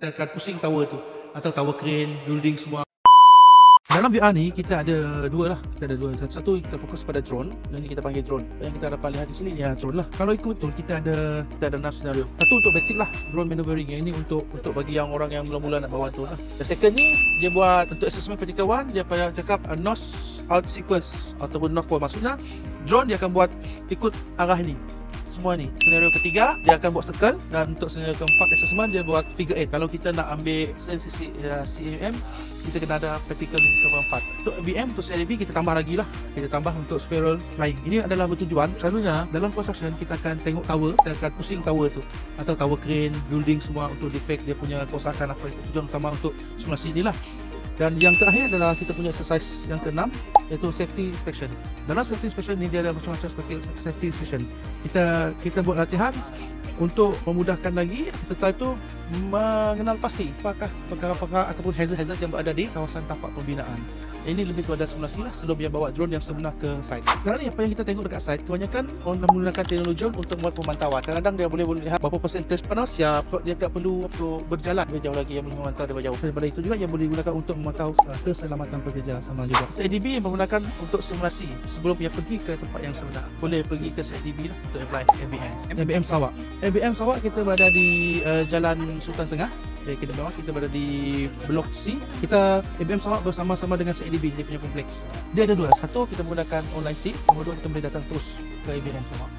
kita akan pusing tower tu, atau tower crane, building semua. Dalam VR ni kita ada dua lah, Satu kita fokus pada drone, yang ni kita panggil drone. Yang kita dapat lihat di sini ni drone lah. Kalau ikut tu kita ada 6 senario. Satu untuk basic lah, drone maneuvering. Yang ini untuk bagi yang orang yang mula-mula nak bawa drone lah. Dan second ni dia buat untuk assessment vertical one, dia cakap nose out sequence ataupun nose forward. Maksudnya drone dia akan buat ikut arah ni. Semua ni. Senario ketiga dia akan buat circle, dan untuk senario keempat assessment dia buat figure 8. Kalau kita nak ambil CMM, kita kena ada practical cover 4. Untuk BM, untuk CIB kita tambah lagi lah. Kita tambah untuk spiral flying. Ini adalah bertujuan, selalunya dalam construction kita akan tengok tower, kita akan pusing tower tu, atau tower crane, building semua untuk defect dia punya kerosakan apa. Tujuan utama untuk simulasi ni lah. Dan yang terakhir adalah kita punya exercise yang ke-6, iaitu safety inspection. Dalam safety inspection ni dia ada macam-macam safety inspection. Kita buat latihan untuk memudahkan lagi, serta itu mengenal pasti apakah perkara-perkara ataupun hazard-hazard yang berada di kawasan tapak pembinaan. Ini lebih kepada simulasi lah sebelum dia bawa drone yang sebenar ke site. Sekarang ni apa yang kita tengok dekat site, kebanyakan orang menggunakan teknologi drone untuk membuat pemantauan. Kadang-kadang dia boleh lihat berapa persentage panel siap, dia tak perlu untuk berjalan lebih jauh lagi, yang boleh memantau dari jauh. Daripada itu juga yang boleh digunakan untuk memantau keselamatan pekerja sama juga. CIDB yang menggunakan untuk simulasi sebelum dia pergi ke tempat yang sebenar. Boleh pergi ke CIDB lah untuk apply ABM Sarawak. ABM Sarawak kita berada di Jalan Sultan Tengah. Kita bawah, kita berada di Blok C. Kita ABM Sarawak bersama-sama dengan CIDB, dia punya kompleks. Dia ada dua. Satu kita menggunakan online SIM, nomor dua kita boleh datang terus ke ABM Sarawak.